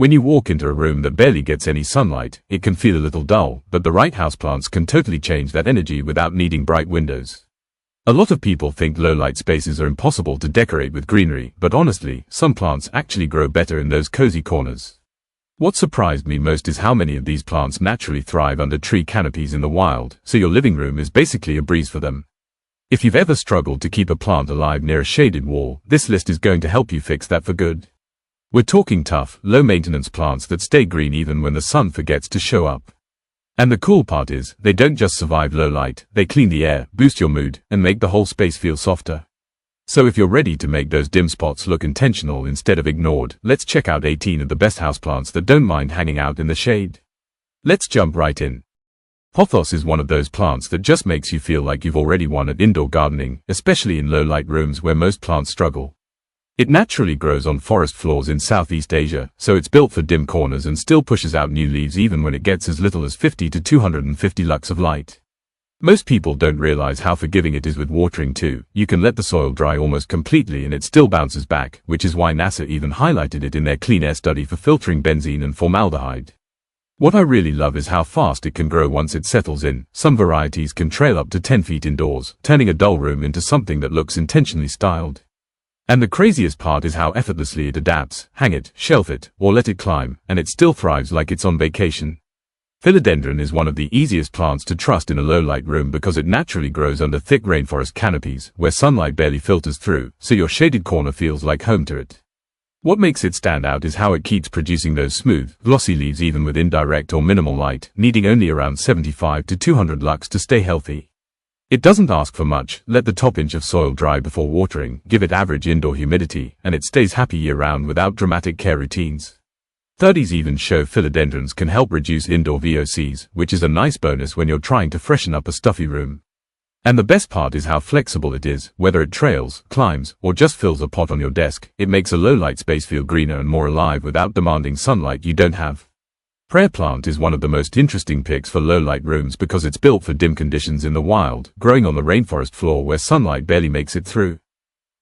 When you walk into a room that barely gets any sunlight, it can feel a little dull, but the right houseplants can totally change that energy without needing bright windows. A lot of people think low-light spaces are impossible to decorate with greenery, but honestly, some plants actually grow better in those cozy corners. What surprised me most is how many of these plants naturally thrive under tree canopies in the wild, so your living room is basically a breeze for them. If you've ever struggled to keep a plant alive near a shaded wall, this list is going to help you fix that for good. We're talking tough, low-maintenance plants that stay green even when the sun forgets to show up. And the cool part is, they don't just survive low light, they clean the air, boost your mood, and make the whole space feel softer. So if you're ready to make those dim spots look intentional instead of ignored, let's check out 18 of the best houseplants that don't mind hanging out in the shade. Let's jump right in. Pothos is one of those plants that just makes you feel like you've already won at indoor gardening, especially in low-light rooms where most plants struggle. It naturally grows on forest floors in Southeast Asia, so it's built for dim corners and still pushes out new leaves even when it gets as little as 50 to 250 lux of light. Most people don't realize how forgiving it is with watering too. You can let the soil dry almost completely and it still bounces back, which is why NASA even highlighted it in their clean air study for filtering benzene and formaldehyde. What I really love is how fast it can grow once it settles in. Some varieties can trail up to 10 feet indoors, turning a dull room into something that looks intentionally styled. And the craziest part is how effortlessly it adapts. Hang it, shelf it, or let it climb, and it still thrives like it's on vacation. Philodendron is one of the easiest plants to trust in a low-light room because it naturally grows under thick rainforest canopies, where sunlight barely filters through, so your shaded corner feels like home to it. What makes it stand out is how it keeps producing those smooth, glossy leaves even with indirect or minimal light, needing only around 75 to 200 lux to stay healthy. It doesn't ask for much. Let the top inch of soil dry before watering, give it average indoor humidity, and it stays happy year-round without dramatic care routines. Studies even show philodendrons can help reduce indoor VOCs, which is a nice bonus when you're trying to freshen up a stuffy room. And the best part is how flexible it is. Whether it trails, climbs, or just fills a pot on your desk, it makes a low-light space feel greener and more alive without demanding sunlight you don't have. Prayer plant is one of the most interesting picks for low-light rooms because it's built for dim conditions in the wild, growing on the rainforest floor where sunlight barely makes it through.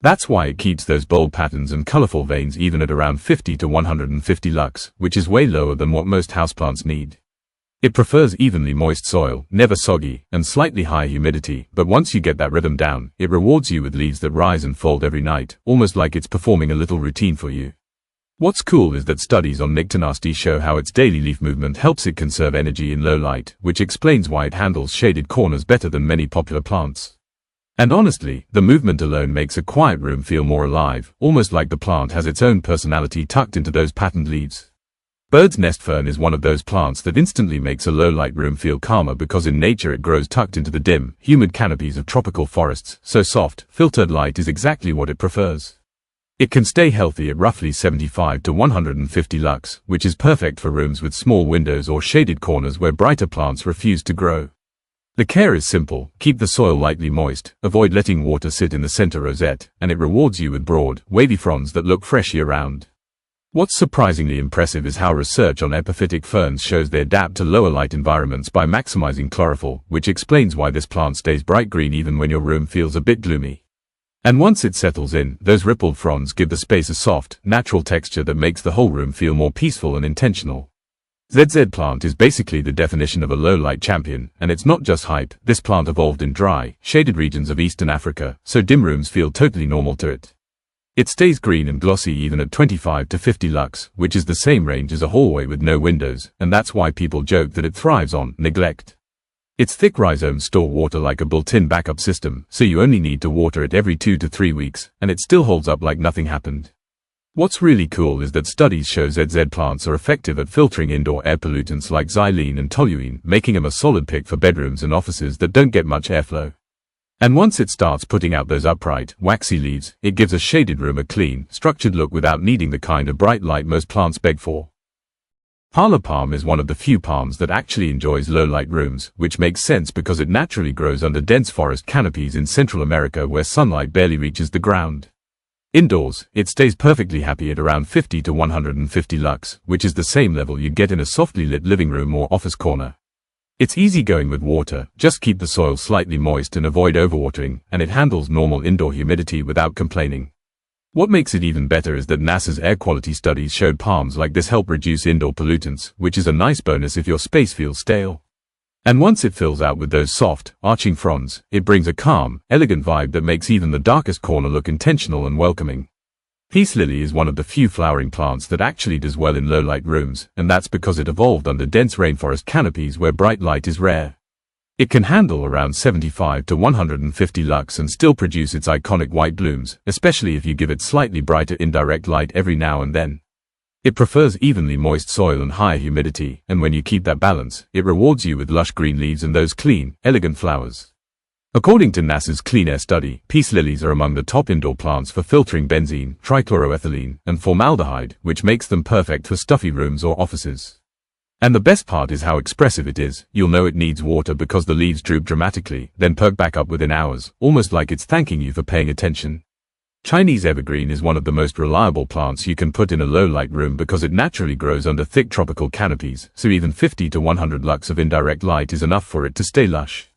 That's why it keeps those bold patterns and colorful veins even at around 50 to 150 lux, which is way lower than what most houseplants need. It prefers evenly moist soil, never soggy, and slightly high humidity, but once you get that rhythm down, it rewards you with leaves that rise and fold every night, almost like it's performing a little routine for you. What's cool is that studies on Nyctinasty show how its daily leaf movement helps it conserve energy in low light, which explains why it handles shaded corners better than many popular plants. And honestly, the movement alone makes a quiet room feel more alive, almost like the plant has its own personality tucked into those patterned leaves. Bird's nest fern is one of those plants that instantly makes a low-light room feel calmer because in nature it grows tucked into the dim, humid canopies of tropical forests, so soft, filtered light is exactly what it prefers. It can stay healthy at roughly 75 to 150 lux, which is perfect for rooms with small windows or shaded corners where brighter plants refuse to grow. The care is simple. Keep the soil lightly moist, avoid letting water sit in the center rosette, and it rewards you with broad, wavy fronds that look fresh year-round. What's surprisingly impressive is how research on epiphytic ferns shows they adapt to lower light environments by maximizing chlorophyll, which explains why this plant stays bright green even when your room feels a bit gloomy. And once it settles in, those rippled fronds give the space a soft, natural texture that makes the whole room feel more peaceful and intentional. Jade Plant is basically the definition of a low-light champion, and it's not just hype. This plant evolved in dry, shaded regions of Eastern Africa, so dim rooms feel totally normal to it. It stays green and glossy even at 25 to 50 lux, which is the same range as a hallway with no windows, and that's why people joke that it thrives on neglect. Its thick rhizomes store water like a built-in backup system, so you only need to water it every 2 to 3 weeks, and it still holds up like nothing happened. What's really cool is that studies show Jade plants are effective at filtering indoor air pollutants like xylene and toluene, making them a solid pick for bedrooms and offices that don't get much airflow. And once it starts putting out those upright, waxy leaves, it gives a shaded room a clean, structured look without needing the kind of bright light most plants beg for. Parlor Palm is one of the few palms that actually enjoys low-light rooms, which makes sense because it naturally grows under dense forest canopies in Central America where sunlight barely reaches the ground. Indoors, it stays perfectly happy at around 50 to 150 lux, which is the same level you'd get in a softly lit living room or office corner. It's easygoing with water, just keep the soil slightly moist and avoid overwatering, and it handles normal indoor humidity without complaining. What makes it even better is that NASA's air quality studies showed palms like this help reduce indoor pollutants, which is a nice bonus if your space feels stale. And once it fills out with those soft, arching fronds, it brings a calm, elegant vibe that makes even the darkest corner look intentional and welcoming. Peace lily is one of the few flowering plants that actually does well in low-light rooms, and that's because it evolved under dense rainforest canopies where bright light is rare. It can handle around 75 to 150 lux and still produce its iconic white blooms, especially if you give it slightly brighter indirect light every now and then. It prefers evenly moist soil and higher humidity, and when you keep that balance, it rewards you with lush green leaves and those clean, elegant flowers. According to NASA's Clean Air study, peace lilies are among the top indoor plants for filtering benzene, trichloroethylene, and formaldehyde, which makes them perfect for stuffy rooms or offices. And the best part is how expressive it is. You'll know it needs water because the leaves droop dramatically, then perk back up within hours, almost like it's thanking you for paying attention. Chinese evergreen is one of the most reliable plants you can put in a low-light room because it naturally grows under thick tropical canopies, so even 50 to 100 lux of indirect light is enough for it to stay lush.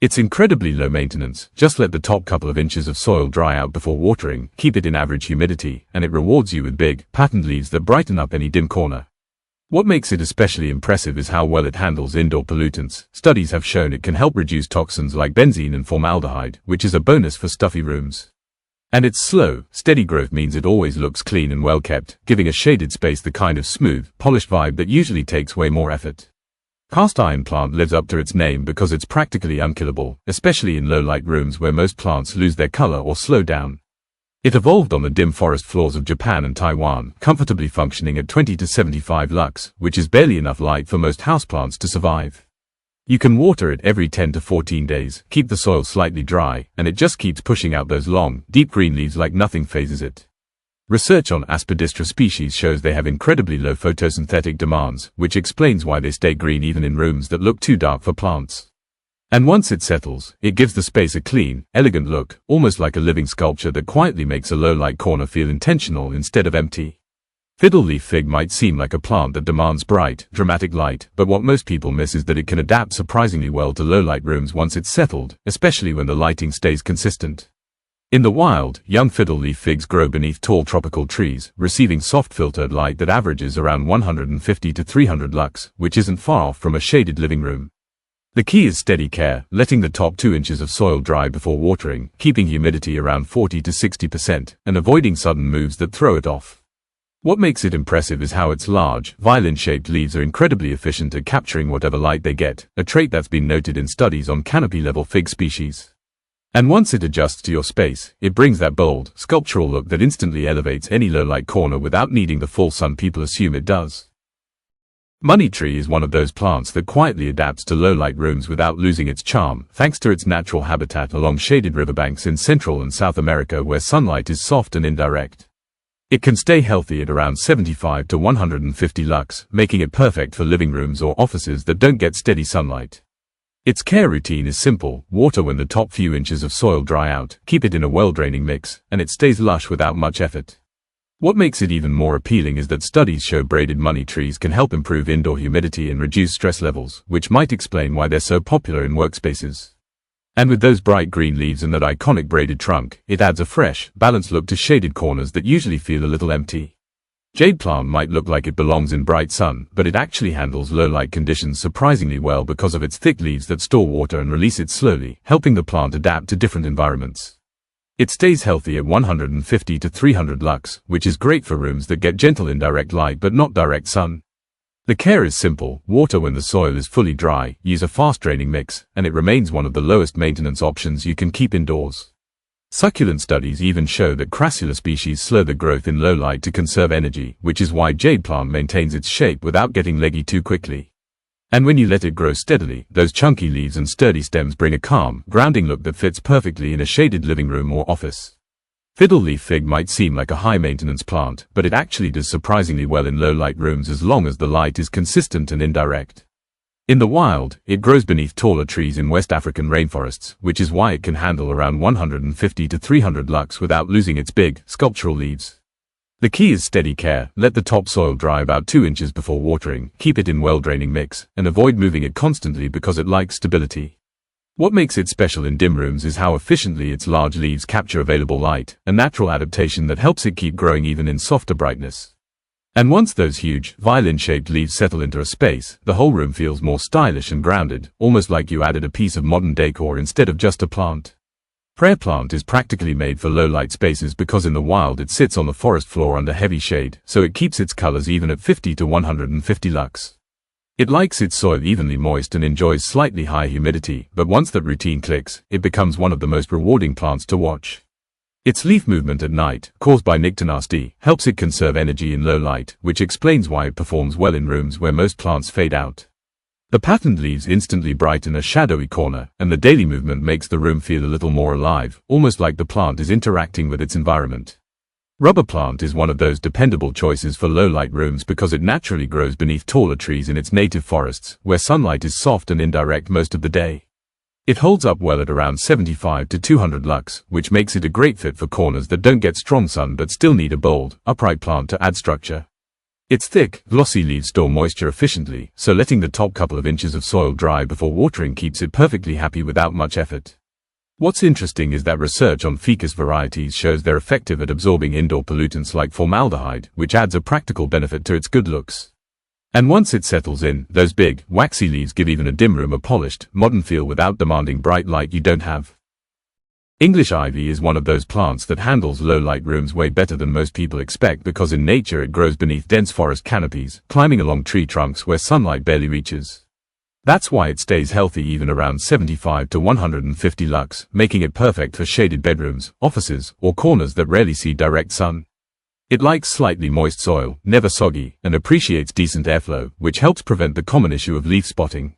It's incredibly low maintenance. Just let the top couple of inches of soil dry out before watering, keep it in average humidity, and it rewards you with big, patterned leaves that brighten up any dim corner. What makes it especially impressive is how well it handles indoor pollutants. Studies have shown it can help reduce toxins like benzene and formaldehyde, which is a bonus for stuffy rooms. And its slow, steady growth means it always looks clean and well kept, giving a shaded space the kind of smooth, polished vibe that usually takes way more effort. Cast iron plant lives up to its name because it's practically unkillable, especially in low-light rooms where most plants lose their color or slow down. It evolved on the dim forest floors of Japan and Taiwan, comfortably functioning at 20 to 75 lux, which is barely enough light for most houseplants to survive. You can water it every 10 to 14 days, keep the soil slightly dry, and it just keeps pushing out those long, deep green leaves like nothing phases it. Research on Aspidistra species shows they have incredibly low photosynthetic demands, which explains why they stay green even in rooms that look too dark for plants. And once it settles, it gives the space a clean, elegant look, almost like a living sculpture that quietly makes a low-light corner feel intentional instead of empty. Fiddle Leaf Fig might seem like a plant that demands bright, dramatic light, but what most people miss is that it can adapt surprisingly well to low-light rooms once it's settled, especially when the lighting stays consistent. In the wild, young fiddle leaf figs grow beneath tall tropical trees, receiving soft filtered light that averages around 150 to 300 lux, which isn't far off from a shaded living room. The key is steady care, letting the top 2 inches of soil dry before watering, keeping humidity around 40 to 60%, and avoiding sudden moves that throw it off. What makes it impressive is how its large, violin-shaped leaves are incredibly efficient at capturing whatever light they get, a trait that's been noted in studies on canopy-level fig species. And once it adjusts to your space, it brings that bold, sculptural look that instantly elevates any low-light corner without needing the full sun people assume it does. Money tree is one of those plants that quietly adapts to low-light rooms without losing its charm, thanks to its natural habitat along shaded riverbanks in Central and South America where sunlight is soft and indirect. It can stay healthy at around 75 to 150 lux, making it perfect for living rooms or offices that don't get steady sunlight. Its care routine is simple: water when the top few inches of soil dry out, keep it in a well-draining mix, and it stays lush without much effort. What makes it even more appealing is that studies show braided money trees can help improve indoor humidity and reduce stress levels, which might explain why they're so popular in workspaces. And with those bright green leaves and that iconic braided trunk, it adds a fresh, balanced look to shaded corners that usually feel a little empty. Jade plant might look like it belongs in bright sun, but it actually handles low-light conditions surprisingly well because of its thick leaves that store water and release it slowly, helping the plant adapt to different environments. It stays healthy at 150 to 300 lux, which is great for rooms that get gentle indirect light but not direct sun. The care is simple: water when the soil is fully dry, use a fast-draining mix, and it remains one of the lowest maintenance options you can keep indoors. Succulent studies even show that crassula species slow the growth in low light to conserve energy, which is why jade plant maintains its shape without getting leggy too quickly. And when you let it grow steadily, those chunky leaves and sturdy stems bring a calm, grounding look that fits perfectly in a shaded living room or office. Fiddle leaf fig might seem like a high-maintenance plant, but it actually does surprisingly well in low-light rooms as long as the light is consistent and indirect. In the wild, it grows beneath taller trees in West African rainforests, which is why it can handle around 150 to 300 lux without losing its big, sculptural leaves. The key is steady care: let the top soil dry about 2 inches before watering, keep it in well-draining mix, and avoid moving it constantly because it likes stability. What makes it special in dim rooms is how efficiently its large leaves capture available light, a natural adaptation that helps it keep growing even in softer brightness. And once those huge, violin-shaped leaves settle into a space, the whole room feels more stylish and grounded, almost like you added a piece of modern decor instead of just a plant. Prayer plant is practically made for low-light spaces because in the wild it sits on the forest floor under heavy shade, so it keeps its colors even at 50 to 150 lux. It likes its soil evenly moist and enjoys slightly high humidity, but once that routine clicks, it becomes one of the most rewarding plants to watch. Its leaf movement at night, caused by nyctinasty, helps it conserve energy in low light, which explains why it performs well in rooms where most plants fade out. The patterned leaves instantly brighten a shadowy corner, and the daily movement makes the room feel a little more alive, almost like the plant is interacting with its environment. Rubber plant is one of those dependable choices for low-light rooms because it naturally grows beneath taller trees in its native forests, where sunlight is soft and indirect most of the day. It holds up well at around 75 to 200 lux, which makes it a great fit for corners that don't get strong sun but still need a bold, upright plant to add structure. Its thick, glossy leaves store moisture efficiently, so letting the top couple of inches of soil dry before watering keeps it perfectly happy without much effort. What's interesting is that research on ficus varieties shows they're effective at absorbing indoor pollutants like formaldehyde, which adds a practical benefit to its good looks. And once it settles in, those big, waxy leaves give even a dim room a polished, modern feel without demanding bright light you don't have. English ivy is one of those plants that handles low-light rooms way better than most people expect because in nature it grows beneath dense forest canopies, climbing along tree trunks where sunlight barely reaches. That's why it stays healthy even around 75 to 150 lux, making it perfect for shaded bedrooms, offices, or corners that rarely see direct sun. It likes slightly moist soil, never soggy, and appreciates decent airflow, which helps prevent the common issue of leaf spotting.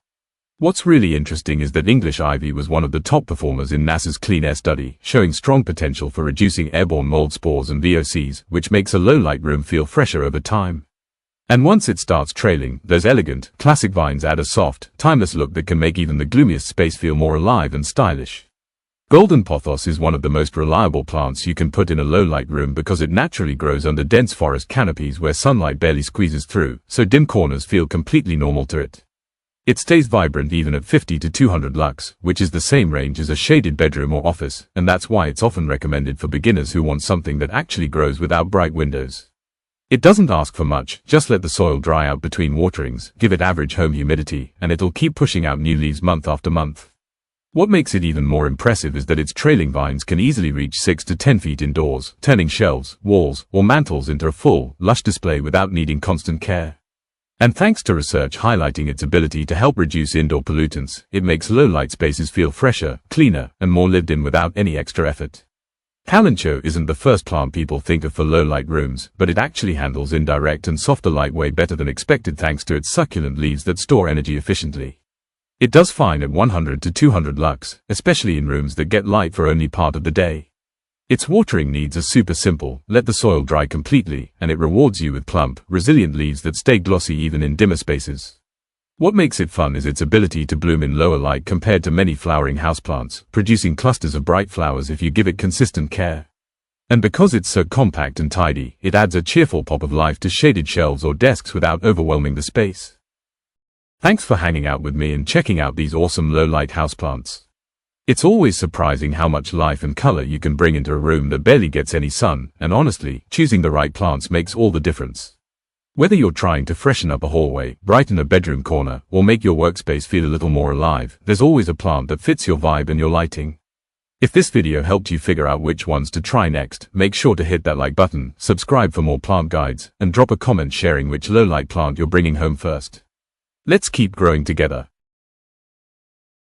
What's really interesting is that English ivy was one of the top performers in NASA's clean air study, showing strong potential for reducing airborne mold spores and VOCs, which makes a low-light room feel fresher over time. And once it starts trailing, those elegant, classic vines add a soft, timeless look that can make even the gloomiest space feel more alive and stylish. Golden pothos is one of the most reliable plants you can put in a low-light room because it naturally grows under dense forest canopies where sunlight barely squeezes through, so dim corners feel completely normal to it. It stays vibrant even at 50 to 200 lux, which is the same range as a shaded bedroom or office, and that's why it's often recommended for beginners who want something that actually grows without bright windows. It doesn't ask for much, just let the soil dry out between waterings, give it average home humidity, and it'll keep pushing out new leaves month after month. What makes it even more impressive is that its trailing vines can easily reach 6 to 10 feet indoors, turning shelves, walls, or mantels into a full, lush display without needing constant care. And thanks to research highlighting its ability to help reduce indoor pollutants, it makes low-light spaces feel fresher, cleaner, and more lived in without any extra effort. Kalanchoe isn't the first plant people think of for low-light rooms, but it actually handles indirect and softer light way better than expected thanks to its succulent leaves that store energy efficiently. It does fine at 100 to 200 lux, especially in rooms that get light for only part of the day. Its watering needs are super simple, let the soil dry completely, and it rewards you with plump, resilient leaves that stay glossy even in dimmer spaces. What makes it fun is its ability to bloom in lower light compared to many flowering houseplants, producing clusters of bright flowers if you give it consistent care. And because it's so compact and tidy, it adds a cheerful pop of life to shaded shelves or desks without overwhelming the space. Thanks for hanging out with me and checking out these awesome low-light houseplants. It's always surprising how much life and color you can bring into a room that barely gets any sun, and honestly, choosing the right plants makes all the difference. Whether you're trying to freshen up a hallway, brighten a bedroom corner, or make your workspace feel a little more alive, there's always a plant that fits your vibe and your lighting. If this video helped you figure out which ones to try next, make sure to hit that like button, subscribe for more plant guides, and drop a comment sharing which low-light plant you're bringing home first. Let's keep growing together.